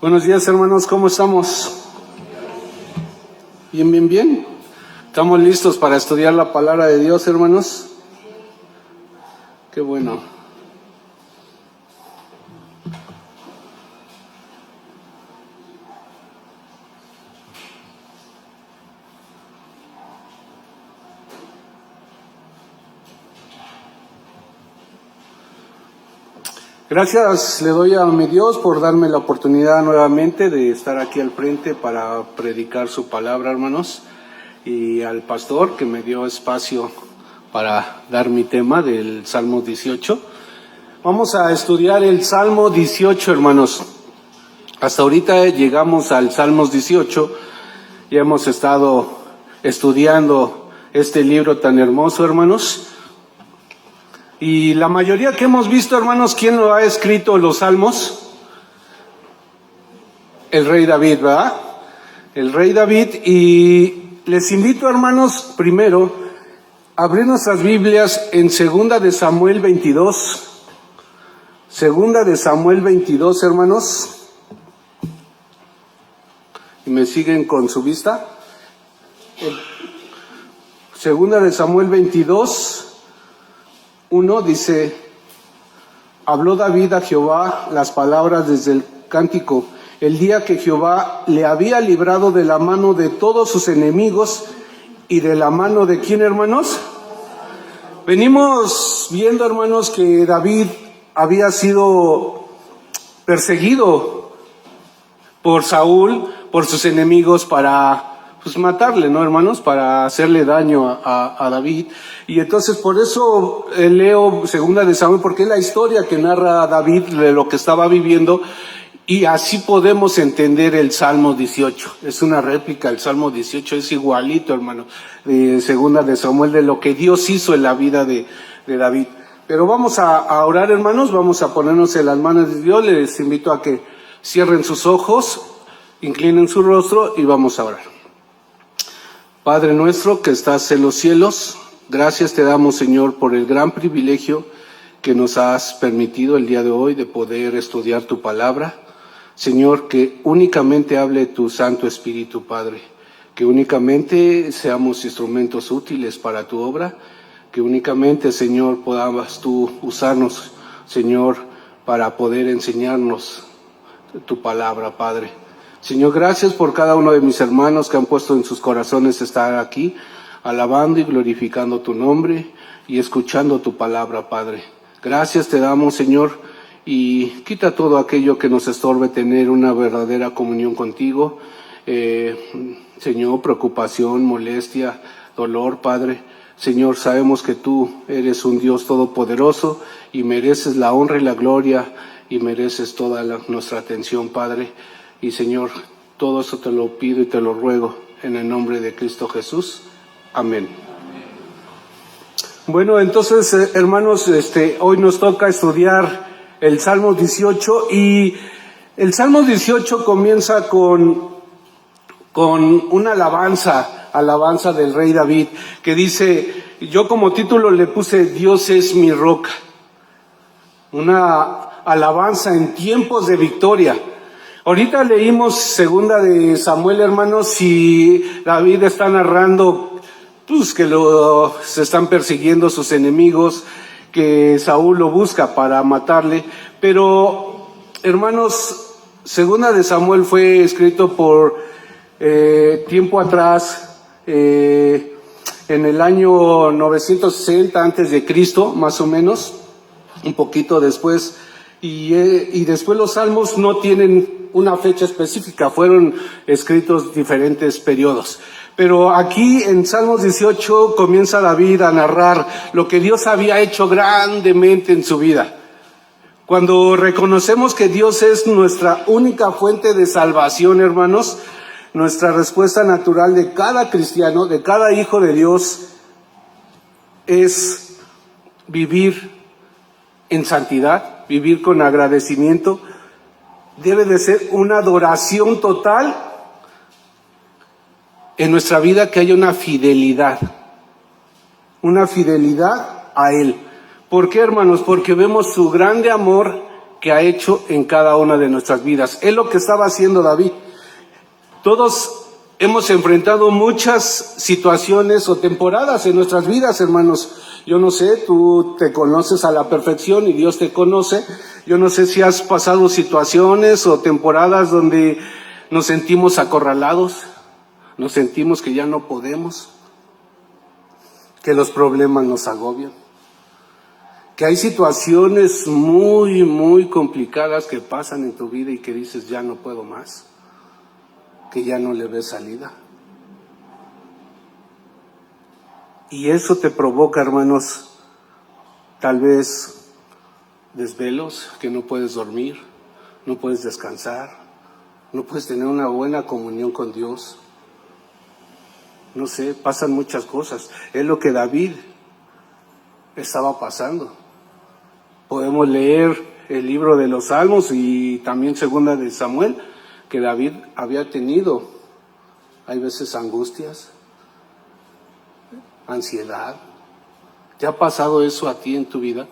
Buenos días, hermanos, ¿cómo estamos? Bien. ¿Estamos listos para estudiar la palabra de Dios, hermanos? Qué bueno. Gracias le doy a mi Dios por darme la oportunidad nuevamente de estar aquí al frente para predicar su palabra, hermanos, y al pastor que me dio espacio para dar mi tema del Salmo 18. Vamos a estudiar el Salmo 18, hermanos. Hasta ahorita llegamos al Salmos 18. Ya hemos estado estudiando este libro tan hermoso, hermanos. Y la mayoría que hemos visto, hermanos, ¿quién lo ha escrito los salmos? El rey David, ¿verdad? El rey David. Y les invito, hermanos, primero a abrir nuestras Biblias en 2 de Samuel 22. 2 de Samuel 22, hermanos. Y me siguen con su vista. 2 de Samuel 22. 1 dice: habló David a Jehová las palabras desde el cántico, el día que Jehová le había librado de la mano de todos sus enemigos y de la mano de ¿quién, hermanos? Venimos viendo, hermanos, que David había sido perseguido por Saúl, por sus enemigos, para matarle, ¿no, hermanos? Para hacerle daño a David. Y entonces por eso leo 2 de Samuel, porque es la historia que narra David de lo que estaba viviendo, y así podemos entender el Salmo 18. Es una réplica, el Salmo 18 es igualito, hermano, de 2 de Samuel, de lo que Dios hizo en la vida de David. Pero vamos a orar, hermanos, vamos a ponernos en las manos de Dios. Les invito a que cierren sus ojos, inclinen su rostro y vamos a orar. Padre nuestro que estás en los cielos, gracias te damos, Señor, por el gran privilegio que nos has permitido el día de hoy de poder estudiar tu palabra. Señor, que únicamente hable tu Santo Espíritu, Padre, que únicamente seamos instrumentos útiles para tu obra, que únicamente, Señor, podamos tú usarnos, Señor, para poder enseñarnos tu palabra, Padre. Señor, gracias por cada uno de mis hermanos que han puesto en sus corazones estar aquí, alabando y glorificando tu nombre y escuchando tu palabra, Padre. Gracias te damos, Señor, y quita todo aquello que nos estorbe tener una verdadera comunión contigo. Señor, preocupación, molestia, dolor, Padre. Señor, sabemos que tú eres un Dios todopoderoso y mereces la honra y la gloria y mereces toda nuestra atención, Padre. Y Señor, todo eso te lo pido y te lo ruego en el nombre de Cristo Jesús. Amén. Bueno, entonces, hermanos, hoy nos toca estudiar el Salmo 18 y el Salmo 18 comienza con una alabanza del rey David, que dice, yo como título le puse Dios es mi roca. Una alabanza en tiempos de victoria. Ahorita leímos 2 de Samuel, hermanos, y David está narrando que se están persiguiendo sus enemigos, que Saúl lo busca para matarle. Pero, hermanos, 2 de Samuel fue escrito por tiempo atrás, en el año 960 antes de Cristo, más o menos, un poquito después. Y después los salmos no tienen una fecha específica, fueron escritos diferentes periodos. Pero aquí en Salmos 18 comienza David a narrar lo que Dios había hecho grandemente en su vida. Cuando reconocemos que Dios es nuestra única fuente de salvación, hermanos, nuestra respuesta natural de cada cristiano, de cada hijo de Dios, es vivir en santidad, vivir con agradecimiento. Debe de ser una adoración total en nuestra vida, que haya una fidelidad a Él. ¿Por qué, hermanos? Porque vemos su grande amor que ha hecho en cada una de nuestras vidas. Es lo que estaba haciendo David. Todos hemos enfrentado muchas situaciones o temporadas en nuestras vidas, hermanos. Yo no sé, tú te conoces a la perfección y Dios te conoce. Yo no sé si has pasado situaciones o temporadas donde nos sentimos acorralados, nos sentimos que ya no podemos, que los problemas nos agobian, que hay situaciones muy, muy complicadas que pasan en tu vida y que dices, ya no puedo más, que ya no le ves salida. Y eso te provoca, hermanos, tal vez desvelos, que no puedes dormir, no puedes descansar, no puedes tener una buena comunión con Dios. No sé, pasan muchas cosas. Es lo que David estaba pasando. Podemos leer el libro de los Salmos y también segunda de Samuel, que David había tenido, hay veces angustias, ansiedad. ¿Te ha pasado eso a ti en tu vida?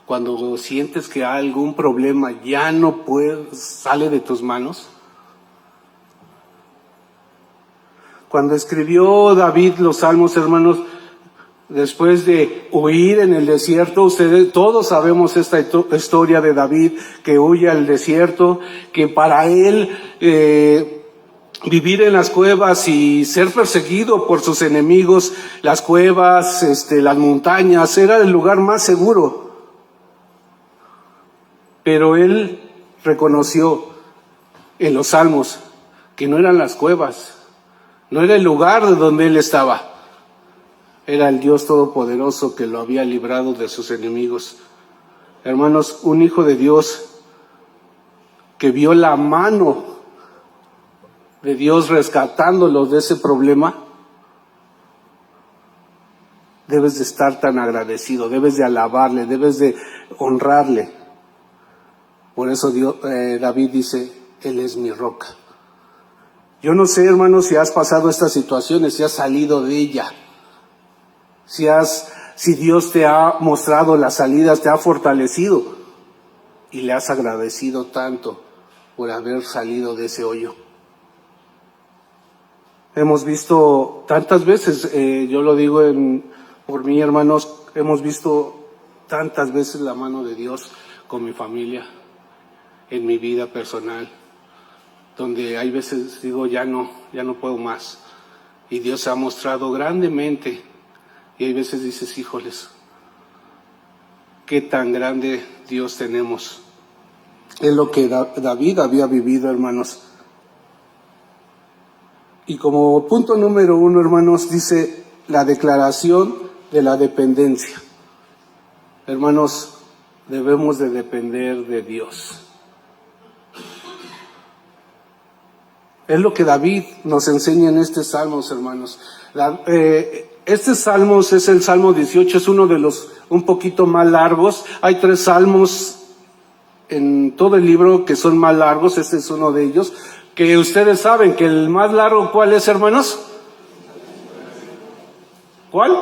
Cuando sientes que algún problema ya no sale de tus manos. Cuando escribió David los Salmos, hermanos, después de huir en el desierto, todos sabemos esta historia de David, que huye al desierto, que para él vivir en las cuevas y ser perseguido por sus enemigos, las cuevas, las montañas, era el lugar más seguro. Pero él reconoció en los Salmos que no eran las cuevas, no era el lugar de donde él estaba. Era el Dios Todopoderoso que lo había librado de sus enemigos. Hermanos, un hijo de Dios que vio la mano de Dios rescatándolo de ese problema, debes de estar tan agradecido, debes de alabarle, debes de honrarle. Por eso David dice, Él es mi roca. Yo no sé, hermanos, si has pasado estas situaciones, si has salido de ella, si Dios te ha mostrado las salidas, te ha fortalecido y le has agradecido tanto por haber salido de ese hoyo. Hemos visto tantas veces, yo lo digo por mí, hermanos, hemos visto tantas veces la mano de Dios con mi familia, en mi vida personal, donde hay veces digo, ya no puedo más. Y Dios se ha mostrado grandemente. Y hay veces dices, híjoles, qué tan grande Dios tenemos. Es lo que David había vivido, hermanos. Y como punto número 1, hermanos, dice la declaración de la dependencia. Hermanos, debemos de depender de Dios. Es lo que David nos enseña en este Salmos, hermanos. Este Salmos es el Salmo 18, es uno de los un poquito más largos. Hay 3 salmos en todo el libro que son más largos, este es uno de ellos. Que ustedes saben que el más largo, ¿cuál es, hermanos? ¿Cuál?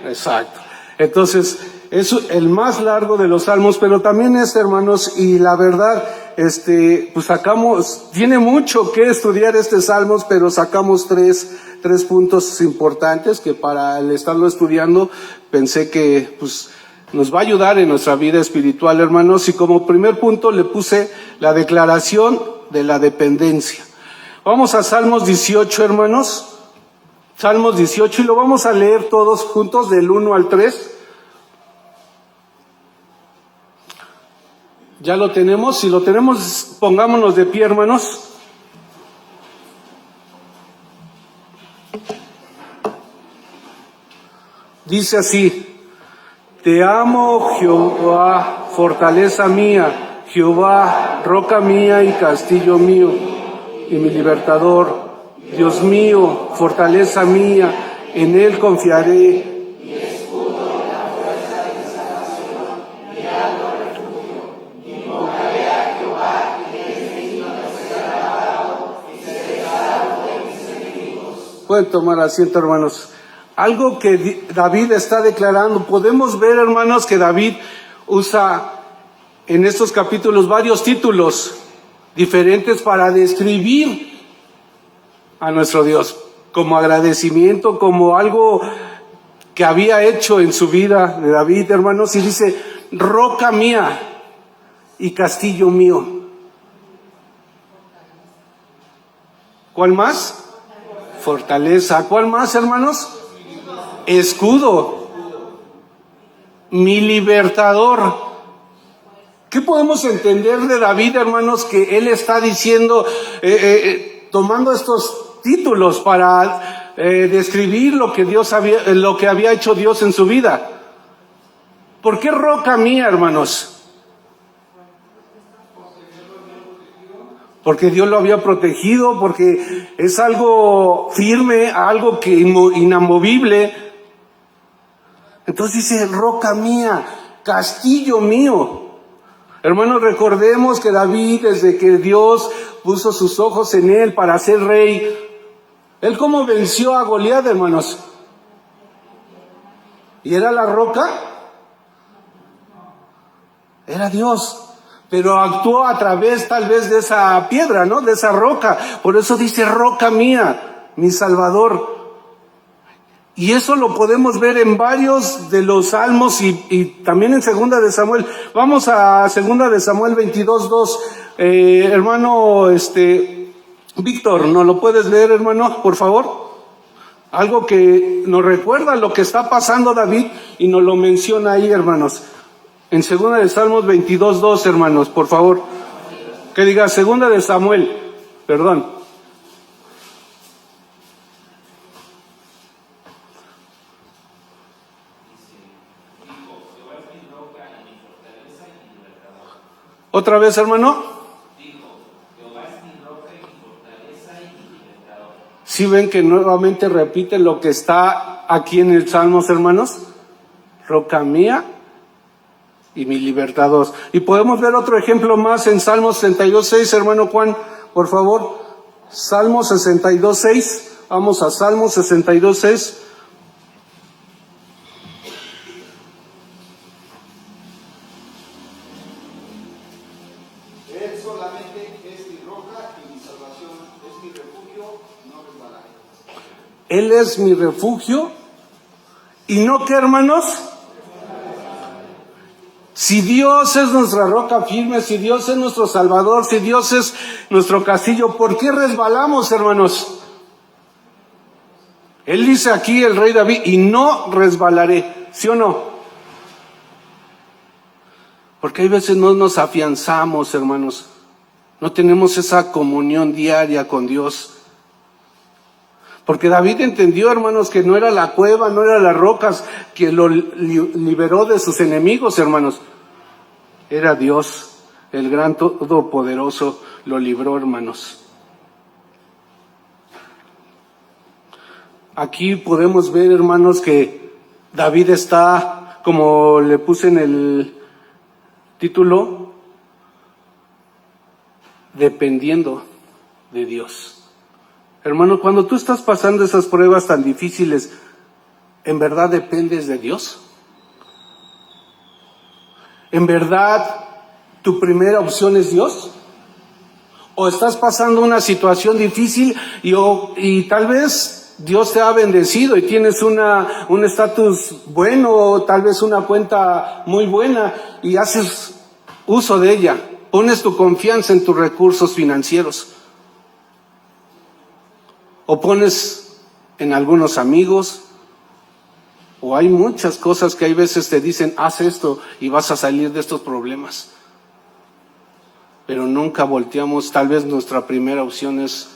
Exacto. Entonces, es el más largo de los salmos, pero también hermanos, y la verdad, pues tiene mucho que estudiar salmos, pero sacamos tres puntos importantes que para el estarlo estudiando pensé que pues nos va a ayudar en nuestra vida espiritual, hermanos, y como primer punto le puse la declaración de la dependencia. Vamos a Salmos 18, hermanos. Salmos 18, y lo vamos a leer todos juntos del 1 al 3. ¿Ya lo tenemos? Si lo tenemos, pongámonos de pie, hermanos. Dice así: Te amo, Jehová, fortaleza mía, Jehová, roca mía y castillo mío, y mi libertador. Dios mío, fortaleza mía, en Él confiaré. Pueden tomar asiento, hermanos. Algo que David está declarando, podemos ver, hermanos, que David usa en estos capítulos varios títulos diferentes para describir a nuestro Dios, como agradecimiento, como algo que había hecho en su vida de David, hermanos, y dice, roca mía y castillo mío. ¿Cuál más? Fortaleza. ¿Cuál más, hermanos? Escudo. Mi libertador. ¿Qué podemos entender de David, hermanos, que él está diciendo, tomando estos títulos para describir lo que había hecho Dios en su vida? ¿Por qué roca mía, hermanos? Porque Dios lo había protegido, porque es algo firme, algo que inamovible. Entonces dice, roca mía, castillo mío. Hermanos, recordemos que David, desde que Dios puso sus ojos en él para ser rey, él cómo venció a Goliat, hermanos. ¿Y era la roca? Era Dios. Pero actuó a través tal vez de esa piedra, ¿no? De esa roca. Por eso dice, roca mía, mi Salvador. Y eso lo podemos ver en varios de los salmos y también en Segunda de Samuel. Vamos a Segunda de Samuel 22:2. Hermano, Víctor, ¿nos lo puedes leer, hermano, por favor? Algo que nos recuerda lo que está pasando David y nos lo menciona ahí, hermanos. En Segunda de Salmos 22:2, hermanos, por favor. Que diga Segunda de Samuel, perdón. Otra vez, hermano. ¿Sí ven que nuevamente repite lo que está aquí en el Salmos, hermanos? Roca mía y mi libertador. Y podemos ver otro ejemplo más en Salmos 62:6, hermano Juan, por favor. Salmos 62:6. Vamos a Salmos 62:6. Él solamente es mi roca y mi salvación, es mi refugio, no resbalaré. Él es mi refugio. ¿Y no qué, hermanos? Si Dios es nuestra roca firme, si Dios es nuestro Salvador, si Dios es nuestro castillo, ¿por qué resbalamos, hermanos? Él dice aquí, el rey David, y no resbalaré, ¿sí o no? Porque hay veces no nos afianzamos, hermanos. No tenemos esa comunión diaria con Dios. Porque David entendió, hermanos, que no era la cueva, no eran las rocas que lo liberó de sus enemigos, hermanos. Era Dios, el gran todopoderoso, lo libró, hermanos. Aquí podemos ver, hermanos, que David está, como le puse en el título, dependiendo de Dios. Hermano, cuando tú estás pasando esas pruebas tan difíciles, ¿en verdad dependes de Dios? ¿En verdad tu primera opción es Dios? ¿O estás pasando una situación difícil y tal vez Dios te ha bendecido y tienes un estatus bueno, tal vez una cuenta muy buena y haces uso de ella? Pones tu confianza en tus recursos financieros. O pones en algunos amigos, o hay muchas cosas que hay veces te dicen, haz esto y vas a salir de estos problemas. Pero nunca volteamos, tal vez nuestra primera opción es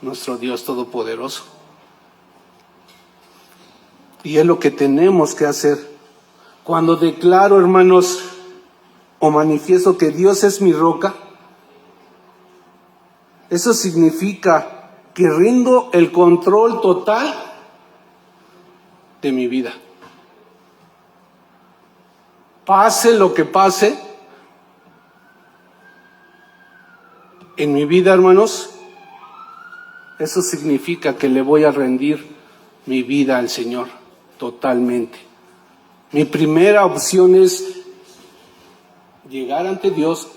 nuestro Dios Todopoderoso. Y es lo que tenemos que hacer. Cuando declaro, hermanos, o manifiesto que Dios es mi roca, eso significa que rindo el control total de mi vida. Pase lo que pase en mi vida, hermanos, eso significa que le voy a rendir mi vida al Señor totalmente. Mi primera opción es llegar ante Dios,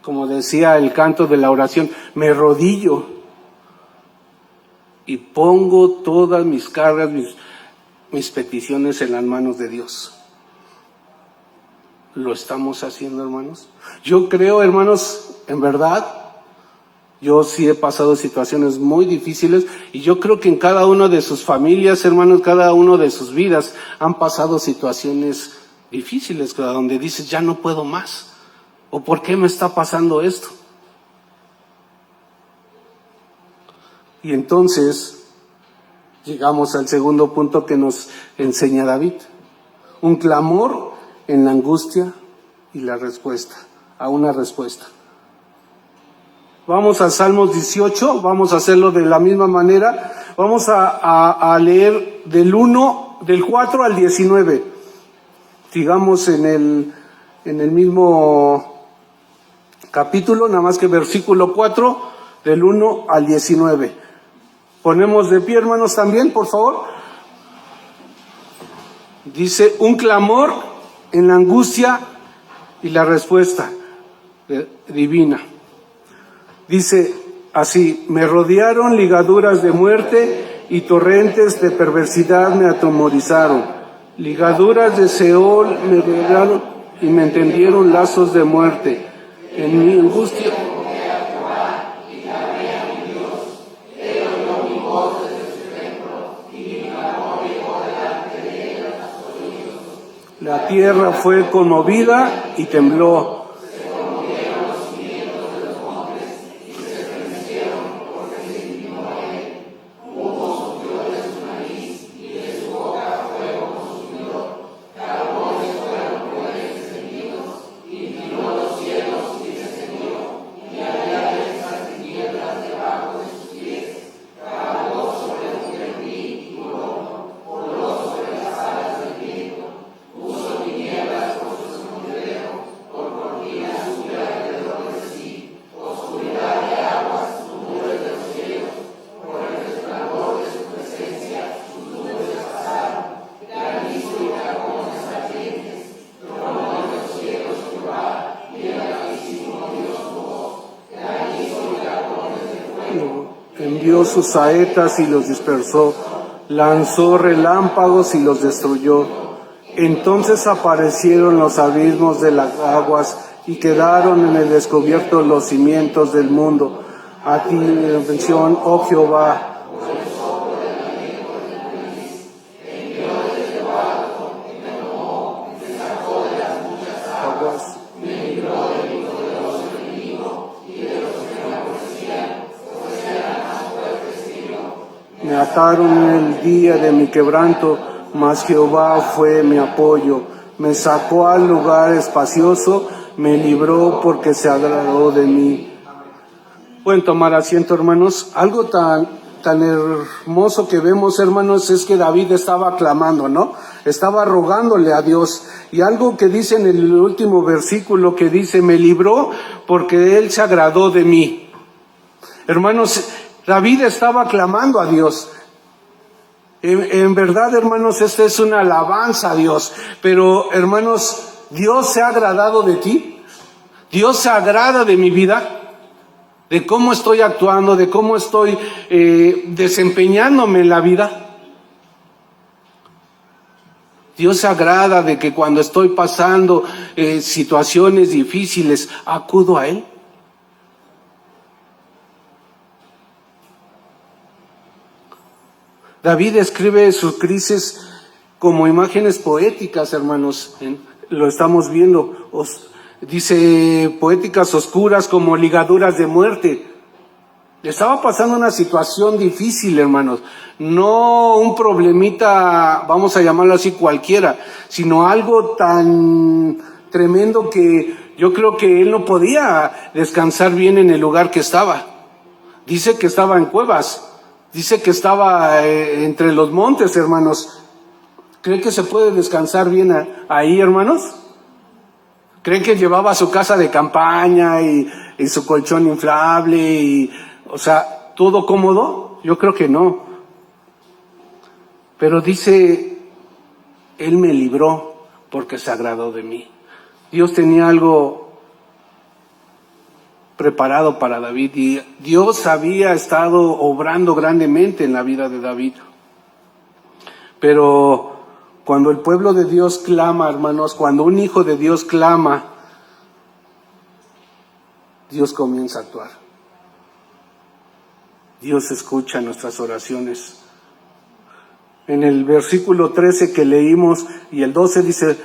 como decía el canto de la oración, me arrodillo y pongo todas mis cargas, mis peticiones en las manos de Dios. ¿Lo estamos haciendo, hermanos? Yo creo, hermanos, en verdad, yo sí he pasado situaciones muy difíciles y yo creo que en cada una de sus familias, hermanos, cada uno de sus vidas han pasado situaciones difíciles, donde dices, ya no puedo más. ¿O por qué me está pasando esto? Y entonces llegamos al segundo punto que nos enseña David. Un clamor en la angustia y la respuesta, a una respuesta. Vamos a Salmos 18, vamos a hacerlo de la misma manera. Vamos a leer del 4 al 19. Sigamos en el mismo capítulo, nada más que versículo 4, del 1 al 19. Ponemos de pie, hermanos, también, por favor. Dice, un clamor en la angustia y la respuesta divina. Dice así, me rodearon ligaduras de muerte y torrentes de perversidad me atemorizaron. Ligaduras de Seol me rodearon y me tendieron lazos de muerte. En mi angustia la tierra fue conmovida y tembló. Envió sus saetas y los dispersó, lanzó relámpagos y los destruyó. Entonces aparecieron los abismos de las aguas y quedaron en el descubierto los cimientos del mundo. A ti mi intervención, oh Jehová. Me ataron en el día de mi quebranto, mas Jehová fue mi apoyo. Me sacó al lugar espacioso, me libró porque se agradó de mí. Pueden tomar asiento, hermanos. Algo tan hermoso que vemos, hermanos, es que David estaba clamando, ¿no? Estaba rogándole a Dios. Y algo que dice en el último versículo, que dice, me libró porque él se agradó de mí. Hermanos, David estaba clamando a Dios. En verdad, hermanos, esta es una alabanza a Dios. Pero, hermanos, ¿Dios se ha agradado de ti? ¿Dios se agrada de mi vida? ¿De cómo estoy actuando? ¿De cómo estoy desempeñándome en la vida? Dios se agrada de que cuando estoy pasando situaciones difíciles, acudo a Él. David escribe sus crisis como imágenes poéticas, hermanos. Lo estamos viendo. Dice poéticas oscuras como ligaduras de muerte. Le estaba pasando una situación difícil, hermanos. No un problemita, vamos a llamarlo así, cualquiera, sino algo tan tremendo que yo creo que él no podía descansar bien en el lugar que estaba. Dice que estaba en cuevas. Dice que estaba entre los montes, hermanos. ¿Cree que se puede descansar bien ahí, hermanos? ¿Creen que llevaba su casa de campaña y su colchón inflable y, o sea, todo cómodo? Yo creo que no. Pero dice, Él me libró porque se agradó de mí. Dios tenía algo preparado para David y Dios había estado obrando grandemente en la vida de David. Pero cuando el pueblo de Dios clama, hermanos, cuando un hijo de Dios clama, Dios comienza a actuar. Dios escucha nuestras oraciones. En el versículo 13 que leímos y el 12 dice: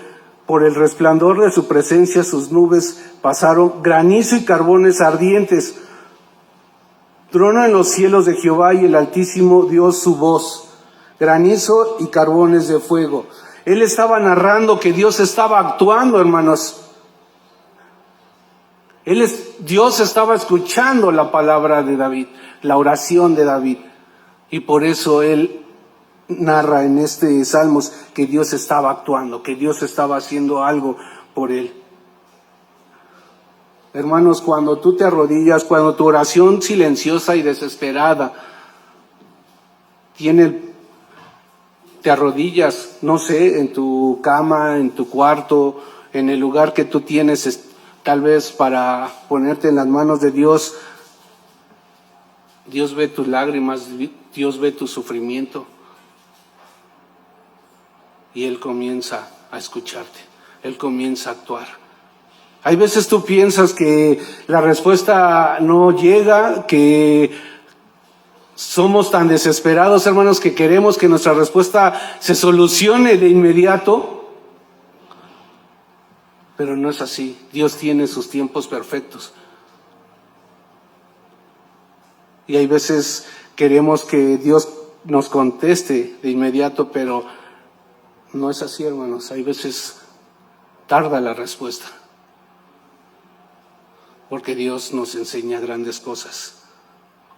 por el resplandor de su presencia sus nubes pasaron, granizo y carbones ardientes. Trueno en los cielos de Jehová y el Altísimo dio su voz. Granizo y carbones de fuego. Él estaba narrando que Dios estaba actuando, hermanos. Dios estaba escuchando la palabra de David, la oración de David. Y por eso él narra en este Salmos que Dios estaba actuando, que Dios estaba haciendo algo por él. Hermanos, cuando tú te arrodillas, cuando tu oración silenciosa y desesperada te arrodillas, no sé, en tu cama, en tu cuarto, en el lugar que tú tienes, tal vez para ponerte en las manos de Dios. Dios ve tus lágrimas, Dios ve tu sufrimiento y Él comienza a escucharte, Él comienza a actuar. Hay veces tú piensas que la respuesta no llega, que somos tan desesperados, hermanos, que queremos que nuestra respuesta se solucione de inmediato, pero no es así. Dios tiene sus tiempos perfectos. Y hay veces queremos que Dios nos conteste de inmediato, pero no es así, hermanos. Hay veces tarda la respuesta, porque Dios nos enseña grandes cosas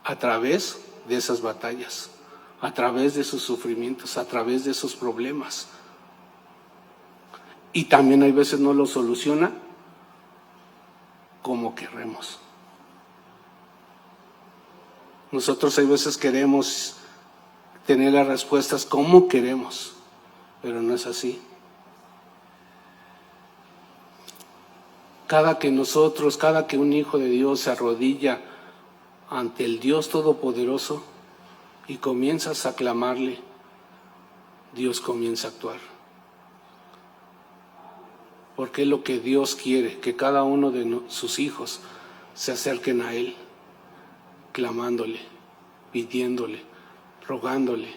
a través de esas batallas, a través de sus sufrimientos, a través de sus problemas. Y también hay veces no lo soluciona como queremos. Nosotros hay veces queremos tener las respuestas como queremos, pero no es así. Cada que un hijo de Dios se arrodilla ante el Dios Todopoderoso y comienzas a clamarle, Dios comienza a actuar. Porque es lo que Dios quiere, que cada uno de sus hijos se acerquen a Él, clamándole, pidiéndole, rogándole.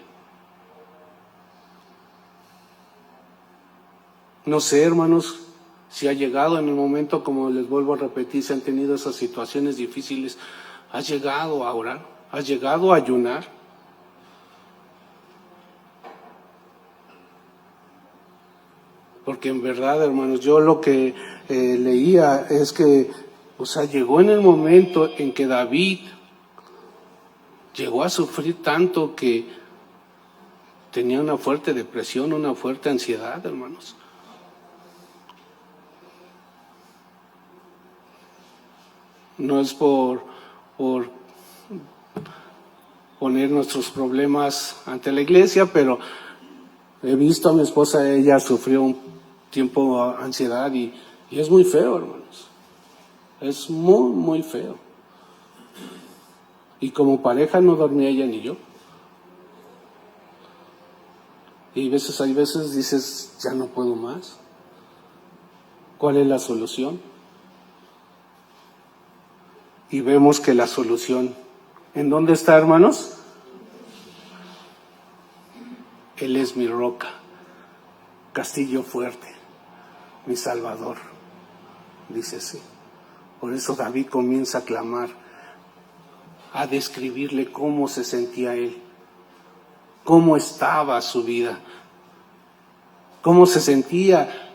No sé, hermanos, si ha llegado en el momento, como les vuelvo a repetir, si han tenido esas situaciones difíciles, ¿has llegado a orar? ¿Has llegado a ayunar? Porque en verdad, hermanos, yo lo que leía es que, llegó en el momento en que David llegó a sufrir tanto que tenía una fuerte depresión, una fuerte ansiedad, hermanos. No es por poner nuestros problemas ante la iglesia, pero he visto a mi esposa, ella sufrió un tiempo ansiedad y es muy feo, hermanos. Es muy, muy feo. Y como pareja no dormía ella ni yo. Y hay veces dices, ya no puedo más. ¿Cuál es la solución? Y vemos que la solución, ¿en dónde está, hermanos? Él es mi roca, castillo fuerte, mi Salvador, dice así. Por eso David comienza a clamar, a describirle cómo se sentía él, cómo estaba su vida, cómo se sentía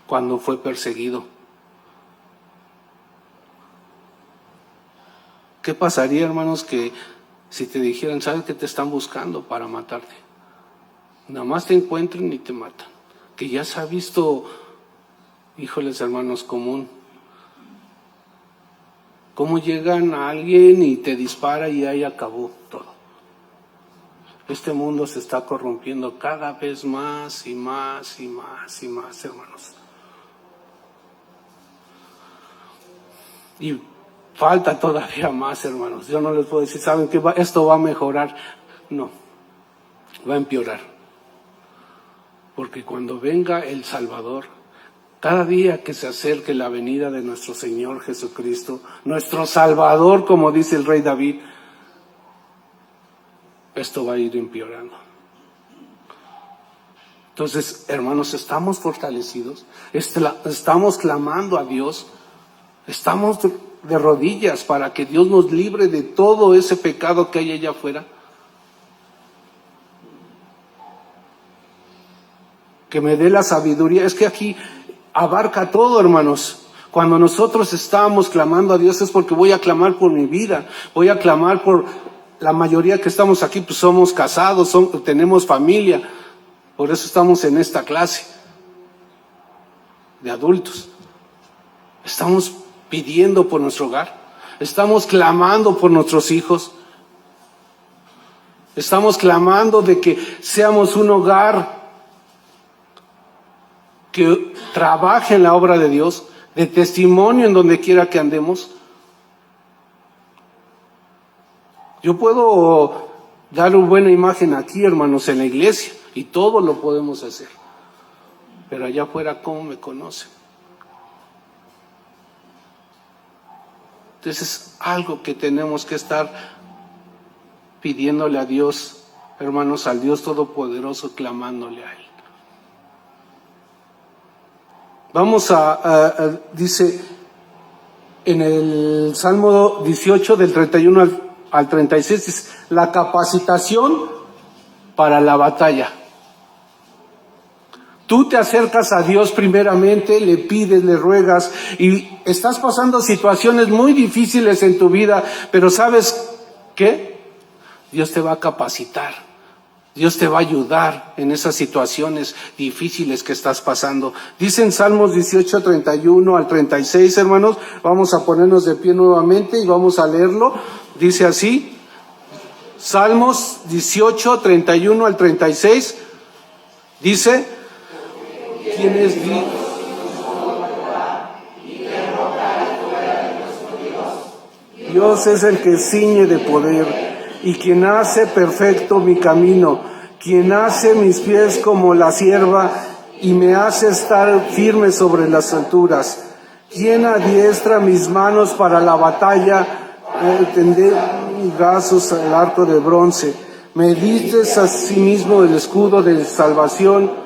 cuando fue perseguido. ¿Qué pasaría, hermanos, que si te dijeran, sabes que te están buscando para matarte? Nada más te encuentran y te matan. Que ya se ha visto, híjoles, hermanos, común. Cómo llegan a alguien y te dispara y ahí acabó todo. Este mundo se está corrompiendo cada vez más y más y más y más, hermanos. Y falta todavía más, hermanos. Yo no les puedo decir, ¿saben qué? Esto va a mejorar. No, va a empeorar. Porque cuando venga el Salvador, cada día que se acerque la venida de nuestro Señor Jesucristo, nuestro Salvador, como dice el rey David, esto va a ir empeorando. Entonces, hermanos, estamos fortalecidos, estamos clamando a Dios, estamos de rodillas para que Dios nos libre de todo ese pecado que hay allá afuera. Que me dé la sabiduría. Es que aquí abarca todo, hermanos. Cuando nosotros estamos clamando a Dios es porque voy a clamar por mi vida, voy a clamar por la mayoría que estamos aquí, pues somos casados, tenemos familia, por eso estamos en esta clase de adultos. Estamos pidiendo por nuestro hogar, estamos clamando por nuestros hijos, estamos clamando de que seamos un hogar que trabaje en la obra de Dios, de testimonio en donde quiera que andemos. Yo puedo dar una buena imagen aquí, hermanos, en la iglesia, y todo lo podemos hacer. Pero allá afuera, ¿cómo me conocen? Entonces es algo que tenemos que estar pidiéndole a Dios, hermanos, al Dios Todopoderoso, clamándole a Él. Vamos dice en el Salmo 18 del 31 al 36, dice, la capacitación para la batalla. Tú te acercas a Dios primeramente, le pides, le ruegas y estás pasando situaciones muy difíciles en tu vida, pero ¿sabes qué? Dios te va a capacitar. Dios te va a ayudar en esas situaciones difíciles que estás pasando. Dicen Salmos 18, 31 al 36, hermanos. Vamos a ponernos de pie nuevamente y vamos a leerlo. Dice así, Salmos 18, 31 al 36. Dice, ¿quién es Dios? Dios es el que ciñe de poder y quien hace perfecto mi camino, quien hace mis pies como la cierva y me hace estar firme sobre las alturas, quien adiestra mis manos para la batalla, tender mis brazos al arco de bronce, me diste a sí mismo el escudo de salvación.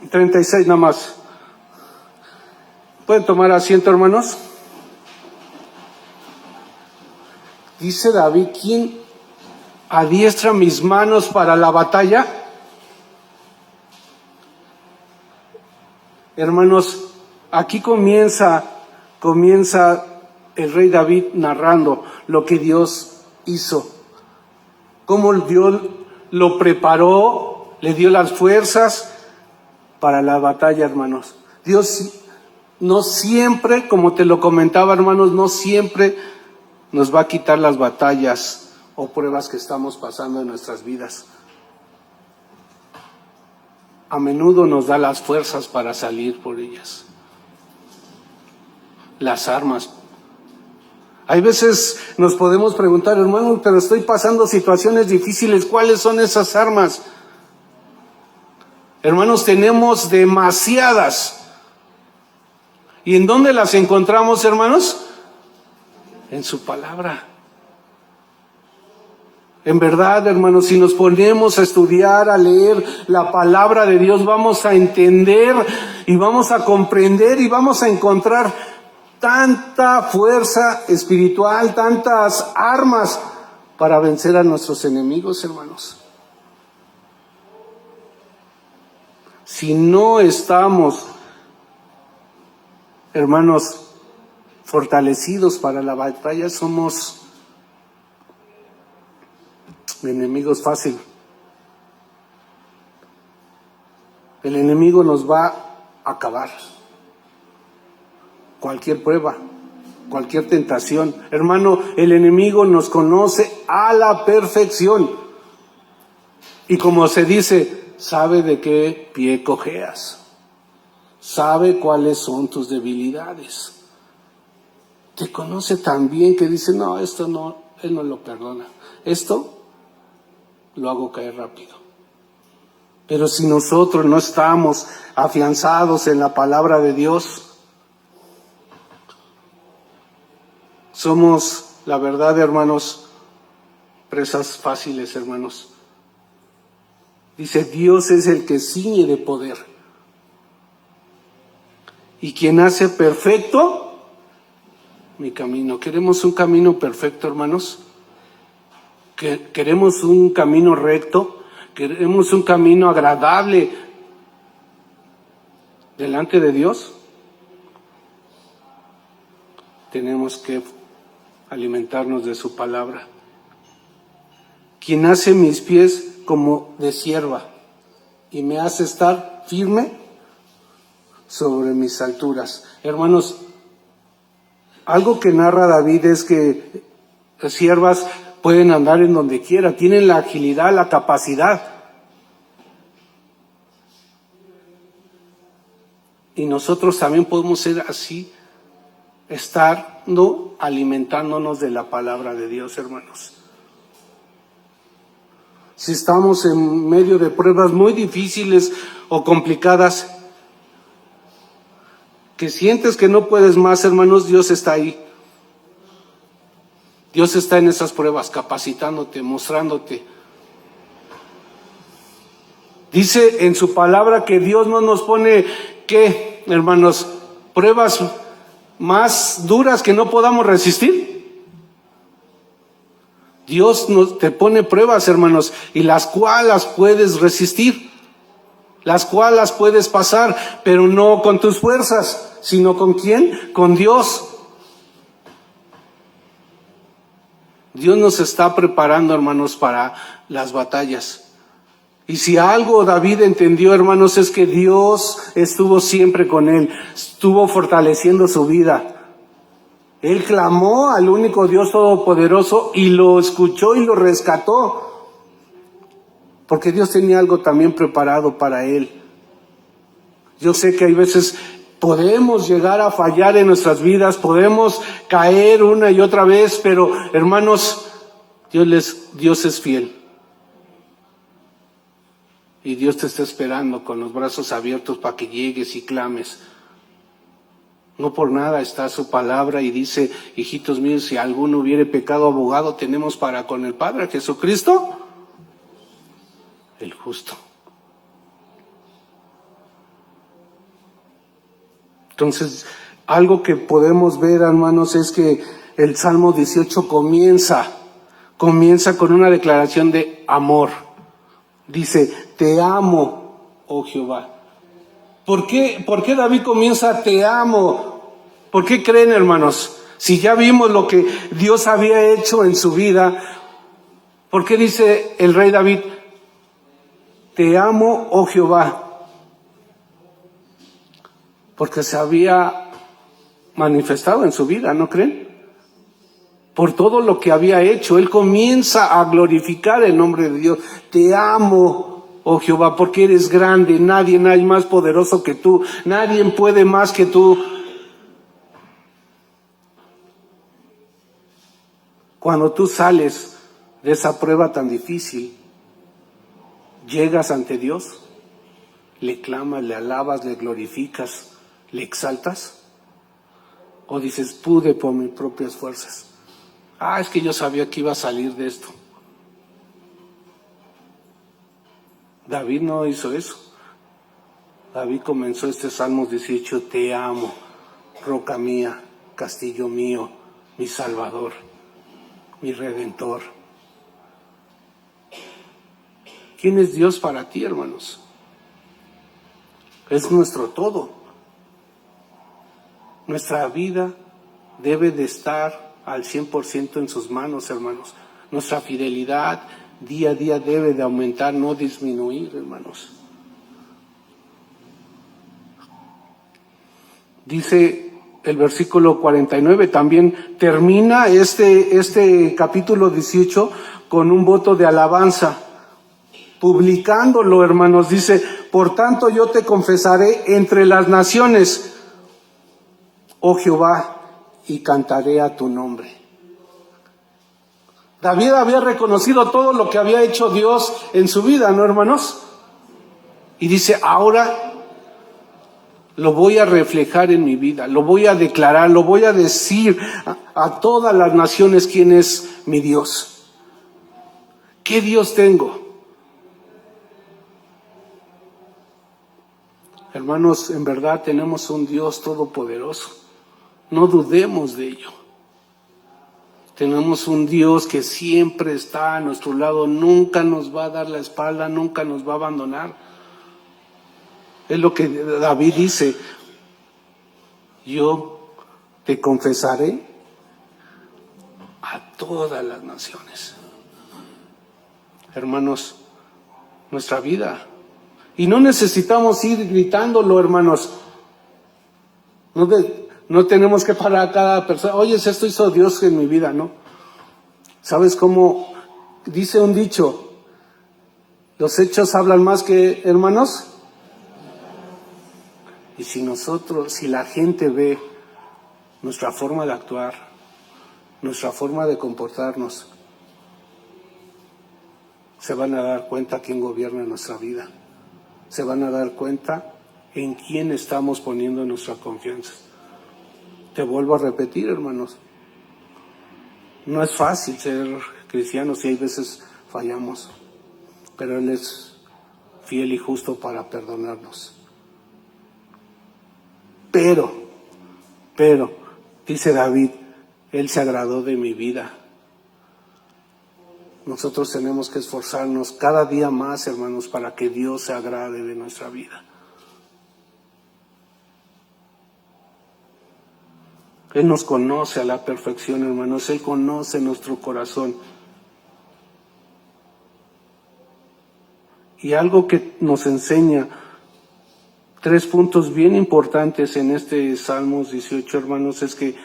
y 36 nada más. ¿Pueden tomar asiento, hermanos? Dice David, ¿quién adiestra mis manos para la batalla? Hermanos, aquí comienza el rey David narrando lo que Dios hizo, cómo Dios lo preparó, le dio las fuerzas para la batalla, hermanos. Dios no siempre, como te lo comentaba, hermanos, no siempre nos va a quitar las batallas o pruebas que estamos pasando en nuestras vidas. A menudo nos da las fuerzas para salir por ellas. Las armas. Hay veces nos podemos preguntar, hermano, pero estoy pasando situaciones difíciles, ¿cuáles son esas armas? Hermanos, tenemos demasiadas. ¿Y en dónde las encontramos, hermanos? En su palabra. En verdad, hermanos, si nos ponemos a estudiar, a leer la palabra de Dios, vamos a entender y vamos a comprender y vamos a encontrar tanta fuerza espiritual, tantas armas para vencer a nuestros enemigos, hermanos. Si no estamos, hermanos, fortalecidos para la batalla, somos enemigos fácil. El enemigo nos va a acabar. Cualquier prueba, cualquier tentación. Hermano, el enemigo nos conoce a la perfección. Y como se dice, sabe de qué pie cojeas. Sabe cuáles son tus debilidades. Te conoce tan bien que dice, no, esto no, él no lo perdona. Esto lo hago caer rápido. Pero si nosotros no estamos afianzados en la palabra de Dios, somos, la verdad, hermanos, presas fáciles, hermanos. Dice, Dios es el que ciñe de poder. Y quien hace perfecto mi camino. ¿Queremos un camino perfecto, hermanos? ¿Queremos un camino recto? ¿Queremos un camino agradable delante de Dios? Tenemos que alimentarnos de su palabra. Quien hace mis pies como de sierva y me hace estar firme sobre mis alturas. Hermanos, algo que narra David es que las siervas pueden andar en donde quiera, tienen la agilidad, la capacidad. Y nosotros también podemos ser así, estando alimentándonos de la palabra de Dios, hermanos. Si estamos en medio de pruebas muy difíciles o complicadas, que sientes que no puedes más, hermanos, Dios está ahí. Dios está en esas pruebas, capacitándote, mostrándote. Dice en su palabra que Dios no nos pone, ¿qué, hermanos? Pruebas más duras que no podamos resistir. Dios te pone pruebas, hermanos, y las cuales puedes resistir, las cuales puedes pasar, pero no con tus fuerzas, sino ¿con quién? Con Dios. Dios nos está preparando, hermanos, para las batallas. Y si algo David entendió, hermanos, es que Dios estuvo siempre con él, estuvo fortaleciendo su vida. Él clamó al único Dios todopoderoso y lo escuchó y lo rescató. Porque Dios tenía algo también preparado para él. Yo sé que hay veces podemos llegar a fallar en nuestras vidas, podemos caer una y otra vez, pero hermanos, Dios es fiel. Y Dios te está esperando con los brazos abiertos para que llegues y clames. No por nada está su palabra y dice, hijitos míos, si alguno hubiere pecado, abogado tenemos para con el Padre, Jesucristo, el justo. Entonces, algo que podemos ver, hermanos, es que el Salmo 18 comienza con una declaración de amor. Dice, te amo, oh Jehová. ¿Por qué David comienza, te amo? ¿Por qué creen, hermanos? Si ya vimos lo que Dios había hecho en su vida, ¿por qué dice el rey David, te amo, oh Jehová? Porque se había manifestado en su vida, ¿no creen? Por todo lo que había hecho, él comienza a glorificar el nombre de Dios. Te amo, oh Jehová, porque eres grande, nadie hay más poderoso que tú, nadie puede más que tú. Cuando tú sales de esa prueba tan difícil, llegas ante Dios, le clamas, le alabas, le glorificas, le exaltas, o dices, pude por mis propias fuerzas. Es que yo sabía que iba a salir de esto. David no hizo eso. David comenzó este Salmos 18, te amo, roca mía, castillo mío, mi Salvador, mi Redentor. ¿Quién es Dios para ti, hermanos? Es nuestro todo. Nuestra vida debe de estar al 100% en sus manos, hermanos. Nuestra fidelidad día a día debe de aumentar, no disminuir, hermanos. Dice el versículo 49 también termina este capítulo 18 con un voto de alabanza, publicándolo, hermanos. Dice: por tanto yo te confesaré entre las naciones, oh Jehová, y cantaré a tu nombre. David había reconocido todo lo que había hecho Dios en su vida, ¿no, hermanos? Y dice: ahora lo voy a reflejar en mi vida, lo voy a declarar, lo voy a decir a todas las naciones quién es mi Dios. ¿Qué Dios tengo? Hermanos, en verdad tenemos un Dios todopoderoso. No dudemos de ello. Tenemos un Dios que siempre está a nuestro lado, nunca nos va a dar la espalda, nunca nos va a abandonar. Es lo que David dice: yo te confesaré a todas las naciones. Hermanos, nuestra vida. Y no necesitamos ir gritándolo, hermanos. No tenemos que parar a cada persona: oye, esto hizo Dios en mi vida, ¿no? ¿Sabes cómo dice un dicho? Los hechos hablan más que, hermanos. Y si la gente ve nuestra forma de actuar, nuestra forma de comportarnos, se van a dar cuenta quién gobierna nuestra vida. Se van a dar cuenta en quién estamos poniendo nuestra confianza. Te vuelvo a repetir, hermanos, no es fácil ser cristianos y hay veces fallamos, pero Él es fiel y justo para perdonarnos. Pero, dice David, Él se agradó de mi vida. Nosotros tenemos que esforzarnos cada día más, hermanos, para que Dios se agrade de nuestra vida. Él nos conoce a la perfección, hermanos. Él conoce nuestro corazón. Y algo que nos enseña, 3 puntos bien importantes en este Salmos 18, hermanos, es que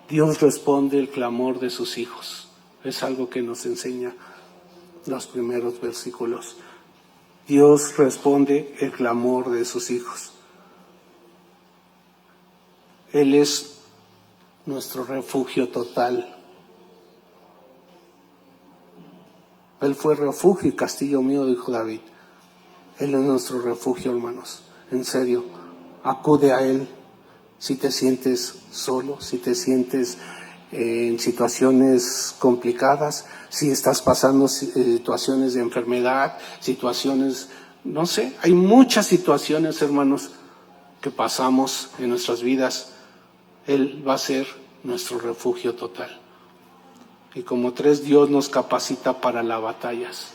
Dios responde el clamor de sus hijos. Es algo que nos enseña los primeros versículos. Dios responde el clamor de sus hijos. Él es nuestro refugio total. Él fue refugio y castillo mío, dijo David. Él es nuestro refugio, hermanos. En serio, acude a Él si te sientes solo, si te sientes en situaciones complicadas, si estás pasando situaciones de enfermedad, situaciones, no sé, hay muchas situaciones, hermanos, que pasamos en nuestras vidas. Él va a ser nuestro refugio total. Y como 3, Dios nos capacita para las batallas.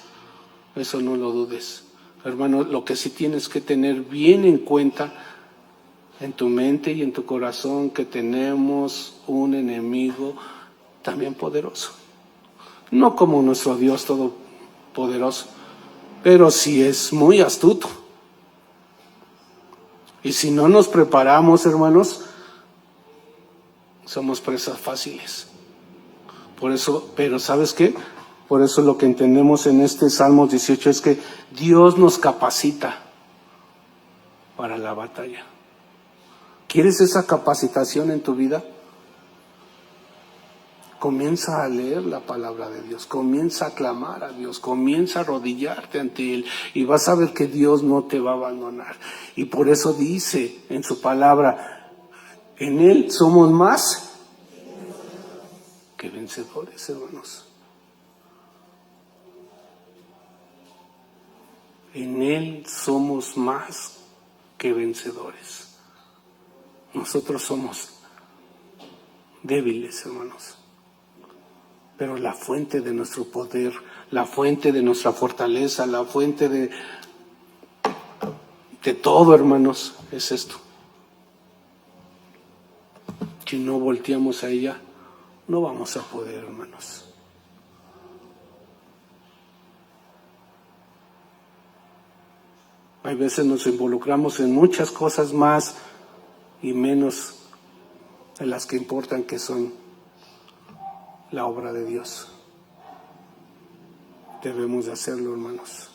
Eso no lo dudes. Hermano, lo que sí tienes que tener bien en cuenta en tu mente y en tu corazón, que tenemos un enemigo también poderoso. No como nuestro Dios todopoderoso, pero sí es muy astuto. Y si no nos preparamos, hermanos, somos presas fáciles. Por eso, pero ¿sabes qué? Por eso lo que entendemos en este Salmos 18 es que Dios nos capacita para la batalla. ¿Quieres esa capacitación en tu vida? Comienza a leer la palabra de Dios, comienza a clamar a Dios, comienza a arrodillarte ante Él y vas a ver que Dios no te va a abandonar. Y por eso dice en su palabra, en Él somos más que vencedores, hermanos. En Él somos más que vencedores. Nosotros somos débiles, hermanos. Pero la fuente de nuestro poder, la fuente de nuestra fortaleza, la fuente de todo, hermanos, es esto. Si no volteamos a ella, no vamos a poder, hermanos. Hay veces nos involucramos en muchas cosas más y menos de las que importan, que son la obra de Dios. Debemos de hacerlo, hermanos.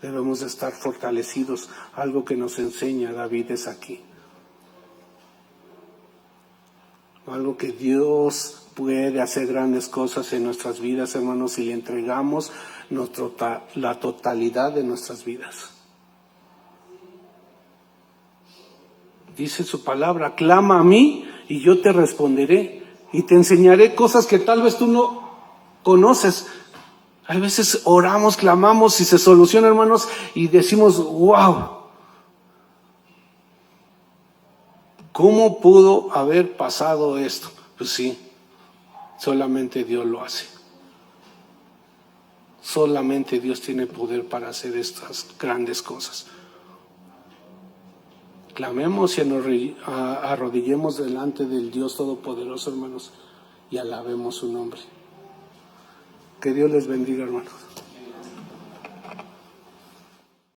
Debemos de estar fortalecidos. Algo que nos enseña David es aquí. Algo que Dios puede hacer grandes cosas en nuestras vidas, hermanos, si le entregamos la totalidad de nuestras vidas. Dice su palabra: clama a mí y yo te responderé y te enseñaré cosas que tal vez tú no conoces. A veces oramos, clamamos y se soluciona, hermanos, y decimos: wow, ¿cómo pudo haber pasado esto? Pues sí, solamente Dios lo hace. Solamente Dios tiene poder para hacer estas grandes cosas. Clamemos y arrodillemos delante del Dios Todopoderoso, hermanos, y alabemos su nombre. Que Dios les bendiga, hermanos.